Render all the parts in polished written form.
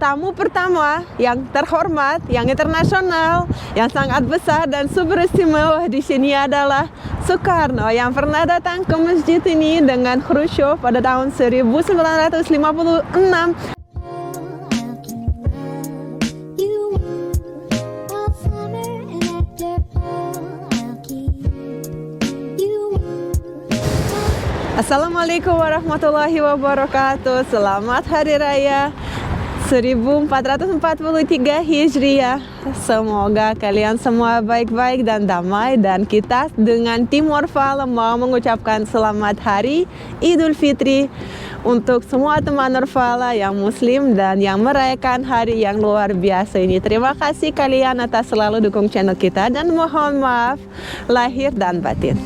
tamu pertama yang terhormat, yang internasional, yang sangat besar dan super istimewa di sini adalah Soekarno yang pernah datang ke masjid ini dengan Khrushchev pada tahun 1956. Assalamualaikum warahmatullahi wabarakatuh. Selamat Hari Raya 1443 Hijriah. Semoga kalian semua baik-baik dan damai. Dan kita dengan tim Orvala mau mengucapkan selamat Hari Idul Fitri untuk semua teman Orvala yang muslim dan yang merayakan hari yang luar biasa ini. Terima kasih kalian atas selalu dukung channel kita dan mohon maaf lahir dan batin.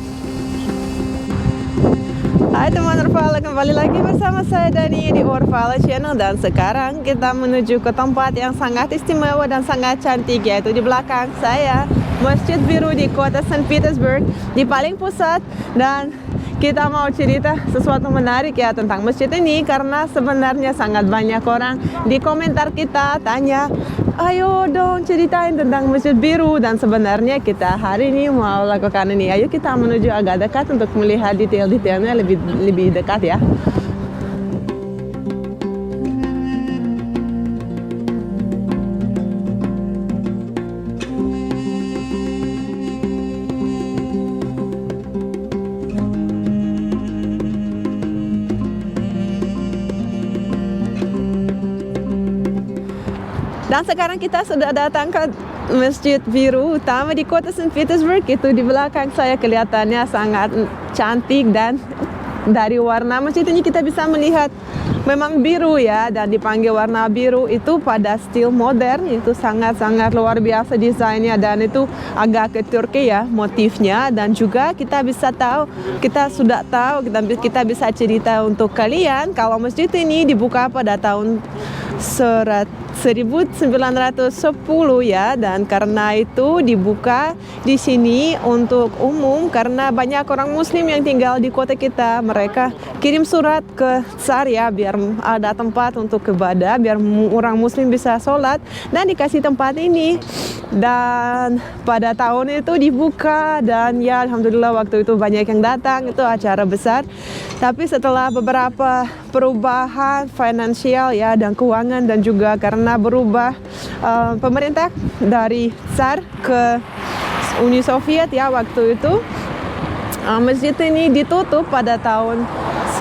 Hai teman Orvala, kembali lagi bersama saya Dani di Orvala Channel. Dan sekarang kita menuju ke tempat yang sangat istimewa dan sangat cantik, yaitu di belakang saya, Masjid Biru di kota St. Petersburg, di paling pusat. Dan kita mau cerita sesuatu menarik ya tentang masjid ini, karena sebenarnya sangat banyak orang di komentar kita tanya, ayo dong ceritain tentang Masjid Biru. Dan sebenarnya kita hari ini mau lakukan ini. Ayo kita menuju agak dekat untuk melihat detail-detailnya lebih dekat ya. Dan sekarang kita sudah datang ke Masjid Biru utama di kota St. Petersburg. Itu di belakang saya kelihatannya sangat cantik, dan dari warna masjid ini kita bisa melihat memang biru ya, dan dipanggil warna biru itu pada stil modern. Itu sangat-sangat luar biasa desainnya, dan itu agak ke Turki ya motifnya. Dan juga kita bisa tahu, kita bisa cerita untuk kalian kalau masjid ini dibuka pada tahun 1910 ya, dan karena itu dibuka di sini untuk umum karena banyak orang muslim yang tinggal di kota kita. Mereka kirim surat ke Tsar ya, biar ada tempat untuk ibadah, biar orang muslim bisa sholat, dan dikasih tempat ini. Dan pada tahun itu dibuka, dan ya alhamdulillah waktu itu banyak yang datang, itu acara besar. Tapi setelah beberapa perubahan finansial ya dan keuangan, dan juga karena berubah pemerintah dari Tsar ke Uni Soviet ya waktu itu, masjid ini ditutup pada tahun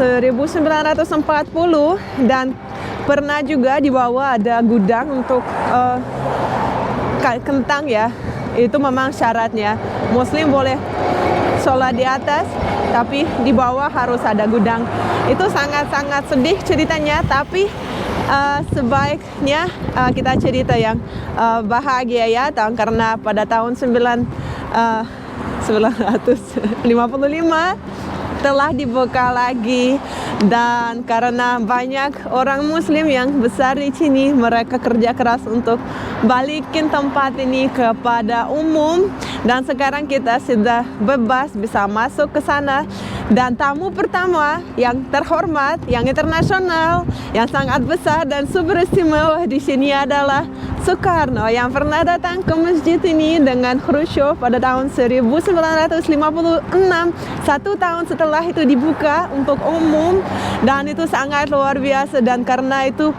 1940. Dan pernah juga di bawah ada gudang untuk kentang ya. Itu memang syaratnya, muslim boleh sholat di atas, tapi di bawah harus ada gudang. Itu sangat-sangat sedih ceritanya, tapi sebaiknya kita cerita yang bahagia ya, karena pada tahun 1955 telah dibuka lagi. Dan karena banyak orang muslim yang besar di sini, mereka kerja keras untuk balikin tempat ini kepada umum, dan sekarang kita sudah bebas bisa masuk ke sana. Dan tamu pertama yang terhormat, yang internasional, yang sangat besar dan super istimewa di sini adalah Soekarno yang pernah datang ke masjid ini dengan Khrushchev pada tahun 1956. 1 tahun setelah itu dibuka untuk umum, dan itu sangat luar biasa. Dan karena itu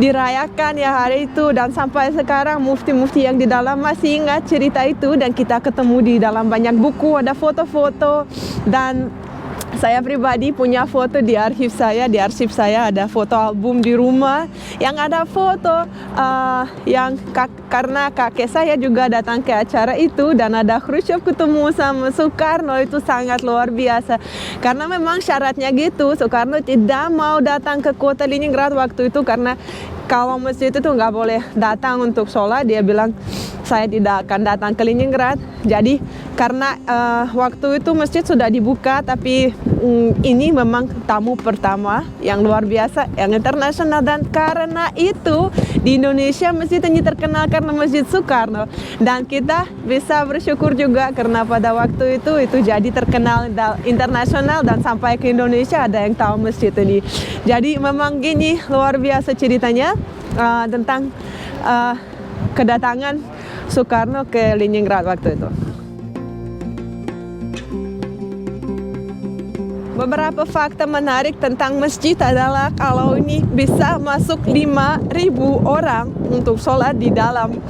dirayakan ya hari itu, dan sampai sekarang mufti-mufti yang di dalam masih ingat cerita itu, dan kita ketemu di dalam banyak buku, ada foto-foto. Dan saya pribadi punya foto di arsip saya. Di arsip saya ada foto album di rumah yang ada foto karena kakek saya juga datang ke acara itu, dan ada Khrushchev ketemu sama Soekarno. Itu sangat luar biasa, karena memang syaratnya gitu. Soekarno tidak mau datang ke kota Leningrad waktu itu, karena kalau masjid itu nggak boleh datang untuk sholat. Dia bilang, saya tidak akan datang ke Leningrad. Jadi karena waktu itu masjid sudah dibuka, tapi ini memang tamu pertama yang luar biasa, yang internasional, dan karena itu di Indonesia masjid ini terkenal karena Masjid Soekarno, dan kita bisa bersyukur juga karena pada waktu itu jadi terkenal internasional dan sampai ke Indonesia ada yang tahu masjid ini. Jadi memang gini luar biasa ceritanya tentang kedatangan Soekarno ke Leningrad waktu itu. Beberapa fakta menarik tentang masjid adalah kalau ini bisa masuk 5.000 orang untuk sholat di dalam.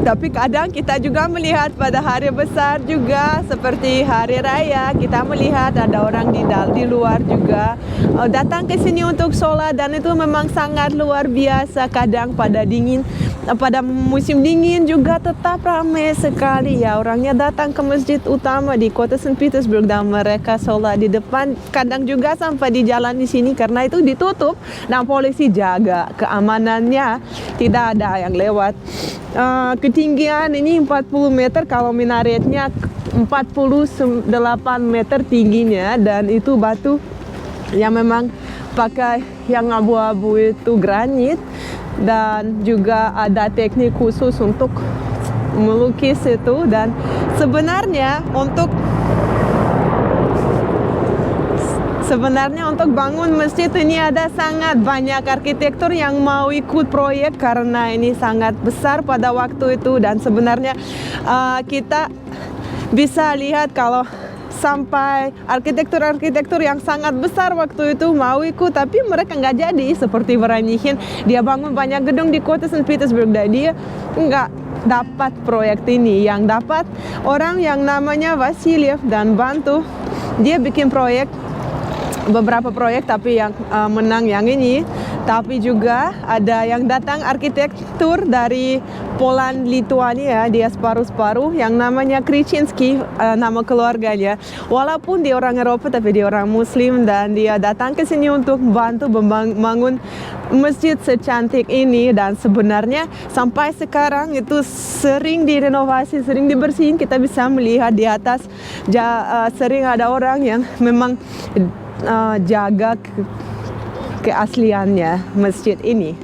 Tapi kadang kita juga melihat pada hari besar juga seperti hari raya, kita melihat ada orang di luar juga datang ke sini untuk sholat, dan itu memang sangat luar biasa. Kadang pada musim dingin juga tetap ramai sekali ya, orangnya datang ke masjid utama di kota Saint Petersburg dan mereka sholat di depan, kadang juga sampai di jalan di sini karena itu ditutup dan polisi jaga keamanannya, tidak ada yang lewat. Ketinggian ini 40 meter, kalau minaretnya 48 meter tingginya, dan itu batu yang memang pakai yang abu-abu itu granit, dan juga ada teknik khusus untuk melukis itu. Dan sebenarnya untuk bangun masjid ini ada sangat banyak arsitektur yang mau ikut proyek karena ini sangat besar pada waktu itu, dan sebenarnya kita bisa lihat kalau sampai arsitektur yang sangat besar waktu itu mau ikut, tapi mereka nggak jadi. Seperti Varanyihin, dia bangun banyak gedung di kota Saint Petersburg dan dia nggak dapat proyek ini. Yang dapat orang yang namanya Vasiliev dan bantu dia bikin beberapa proyek, tapi yang menang yang ini. Tapi juga ada yang datang arsitektur dari Poland, Lituania, dia separuh-separuh yang namanya Krichinsky, nama keluarganya. Walaupun dia orang Eropa tapi dia orang Muslim, dan dia datang ke sini untuk bantu membangun masjid secantik ini. Dan sebenarnya sampai sekarang itu sering direnovasi, sering dibersihin. Kita bisa melihat di atas sering ada orang yang memang jaga keasliannya masjid ini.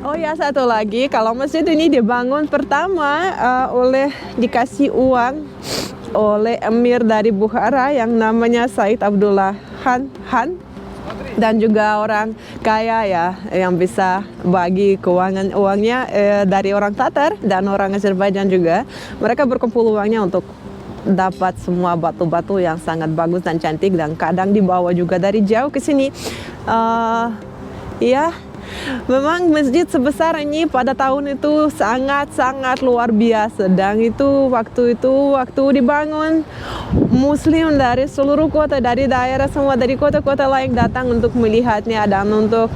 Oh ya, satu lagi, kalau masjid ini dibangun pertama dikasih uang oleh emir dari Bukhara yang namanya Said Abdullah Han, dan juga orang kaya ya yang bisa bagi keuangan uangnya dari orang Tatar dan orang Azerbaijan juga. Mereka berkumpul uangnya untuk dapat semua batu-batu yang sangat bagus dan cantik, dan kadang dibawa juga dari jauh ke sini. Ya, memang masjid sebesar ini pada tahun itu sangat-sangat luar biasa, dan waktu dibangun Muslim dari seluruh kota, dari daerah semua, dari kota-kota lain datang untuk melihatnya dan untuk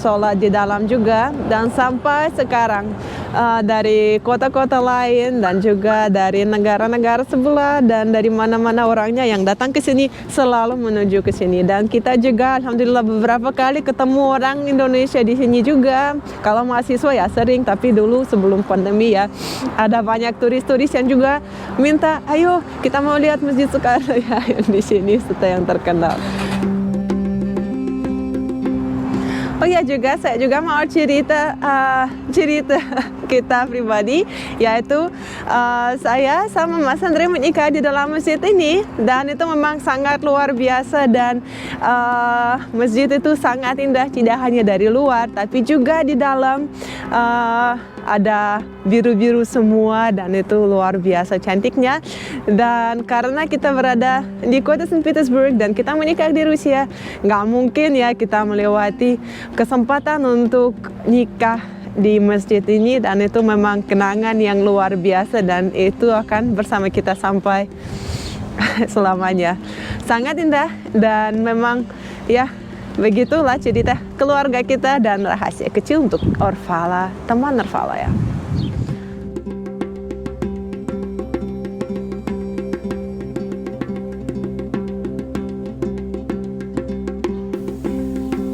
sholat di dalam juga. Dan sampai sekarang dari kota-kota lain dan juga dari negara-negara sebelah dan dari mana-mana orangnya yang datang ke sini selalu menuju ke sini. Dan kita juga alhamdulillah beberapa kali ketemu orang Indonesia di sini juga. Kalau mahasiswa ya sering, tapi dulu sebelum pandemi ya ada banyak turis-turis yang juga minta, ayo kita mau lihat Masjid Soekarno ya yang di sini, yang terkenal. Oh ya, saya juga mau cerita kita pribadi, yaitu saya sama Mas Andre menikah di dalam masjid ini, dan itu memang sangat luar biasa. Dan masjid itu sangat indah, tidak hanya dari luar tapi juga di dalam. Ada biru-biru semua, dan itu luar biasa cantiknya. Dan karena kita berada di kota Saint Petersburg dan kita menikah di Rusia, nggak mungkin ya kita melewati kesempatan untuk nikah di masjid ini, dan itu memang kenangan yang luar biasa, dan itu akan bersama kita sampai selamanya. Sangat indah, dan memang ya begitulah cerita keluarga kita dan rahasia kecil untuk Orvala, teman Orvala ya.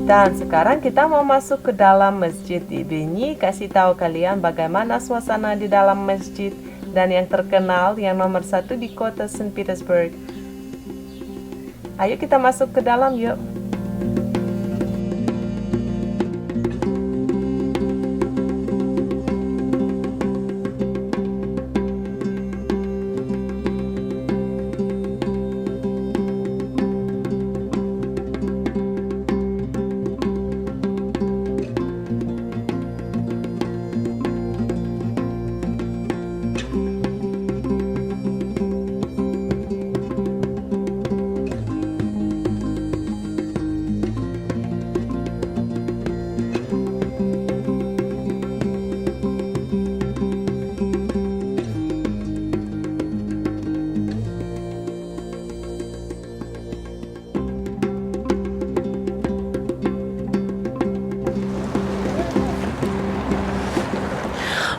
Dan sekarang kita mau masuk ke dalam masjid. Ini kasih tahu kalian bagaimana suasana di dalam masjid dan yang terkenal yang nomor 1 di kota Saint Petersburg. Ayo kita masuk ke dalam yuk.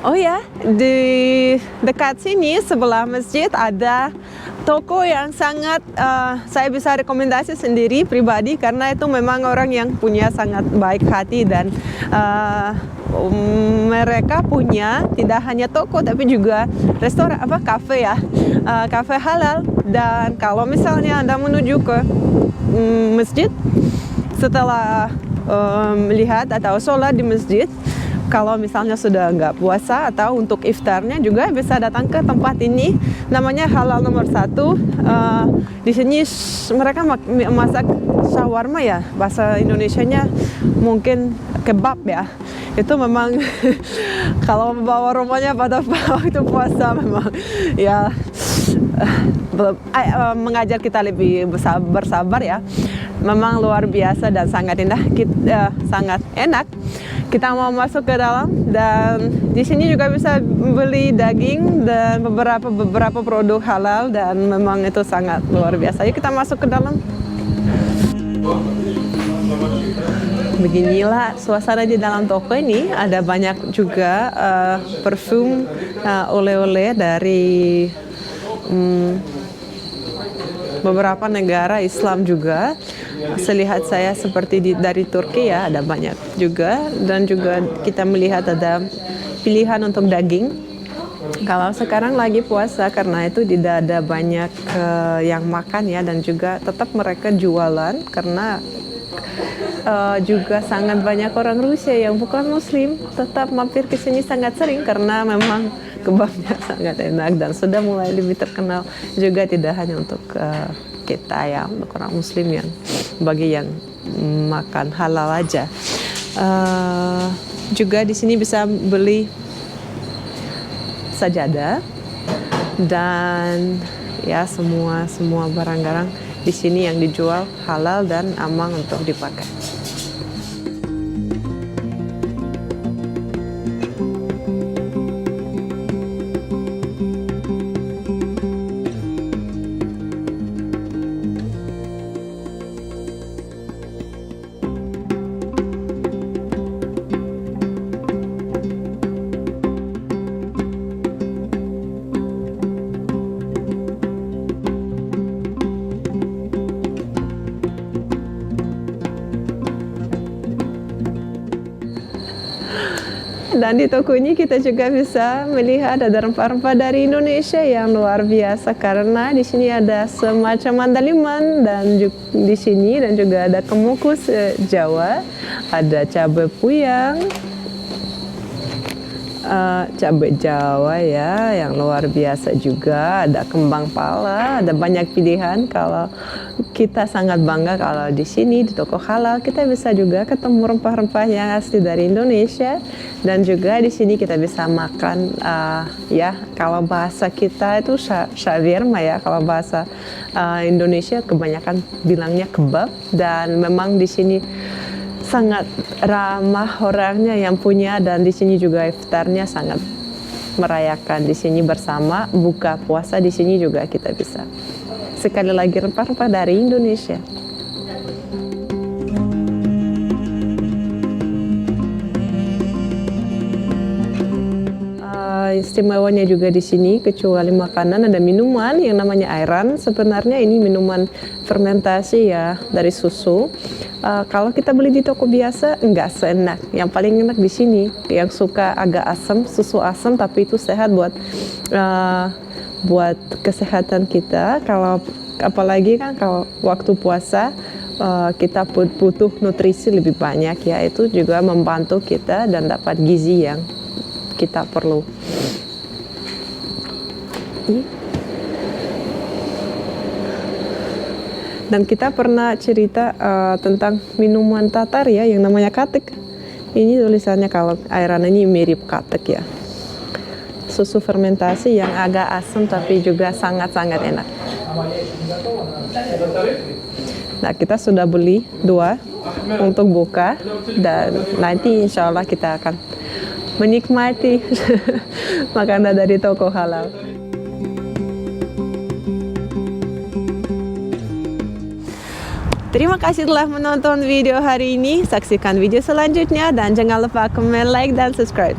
Oh ya, di dekat sini sebelah masjid ada toko yang sangat saya bisa rekomendasi sendiri pribadi karena itu memang orang yang punya sangat baik hati dan mereka punya tidak hanya toko tapi juga restoran kafe ya, kafe halal. Dan kalau misalnya Anda menuju ke masjid setelah melihat atau sholat di masjid, kalau misalnya sudah nggak puasa atau untuk iftarnya juga bisa datang ke tempat ini, namanya Halal nomor 1. Di sini mereka masak shawarma ya, bahasa Indonesianya mungkin kebab ya. Itu memang kalau bawa rumahnya pada waktu puasa memang ya mengajar kita lebih bersabar ya. Memang luar biasa dan sangat indah, sangat enak. Kita mau masuk ke dalam dan di sini juga bisa beli daging dan beberapa produk halal dan memang itu sangat luar biasa. Yuk kita masuk ke dalam. Beginilah suasana di dalam toko ini. Ada banyak juga parfum oleh-oleh dari beberapa negara Islam juga. Selihat saya seperti dari Turki ya, ada banyak juga. Dan juga kita melihat ada pilihan untuk daging. Kalau sekarang lagi puasa karena itu tidak ada banyak yang makan ya, dan juga tetap mereka jualan karena juga sangat banyak orang Rusia yang bukan Muslim tetap mampir ke sini sangat sering karena memang kebabnya sangat enak dan sudah mulai lebih terkenal juga, tidak hanya untuk kita ya, untuk orang Muslim yang bagi yang makan halal aja. Juga di sini bisa beli sajadah dan ya semua barang-barang di sini yang dijual halal dan aman untuk dipakai. Dan di toko ini kita juga bisa melihat ada rempah-rempah dari Indonesia yang luar biasa karena di sini ada semacam andaliman dan di sini dan juga ada kemukus Jawa, ada cabai puyang, cabai Jawa ya yang luar biasa juga, ada kembang pala, ada banyak pilihan. Kalau kita sangat bangga kalau di sini di toko halal kita bisa juga ketemu rempah-rempah yang asli dari Indonesia, dan juga di sini kita bisa makan ya kalau bahasa kita itu shawarma ya, kalau bahasa Indonesia kebanyakan bilangnya kebab. Dan memang di sini sangat ramah orangnya yang punya, dan di sini juga iftarnya sangat merayakan di sini bersama, buka puasa di sini juga kita bisa. Sekali lagi rempah-rempah dari Indonesia. istimewanya juga di sini, kecuali makanan, ada minuman yang namanya ayran. Sebenarnya ini minuman fermentasi ya dari susu. Kalau kita beli di toko biasa nggak seenak. Yang paling enak di sini, yang suka agak asam, susu asam, tapi itu sehat buat kesehatan kita. Kalau apalagi kan kalau waktu puasa kita butuh nutrisi lebih banyak ya, itu juga membantu kita dan dapat gizi yang kita perlu. Dan kita pernah cerita tentang minuman Tatar ya yang namanya katek. Ini tulisannya kalau ayran ini mirip katek ya. Susu fermentasi yang agak asam tapi juga sangat-sangat enak. Nah, kita sudah beli 2 untuk buka dan nanti insya Allah kita akan menikmati makanan dari toko halal. Terima kasih telah menonton video hari ini. Saksikan video selanjutnya dan jangan lupa komen, like, dan subscribe.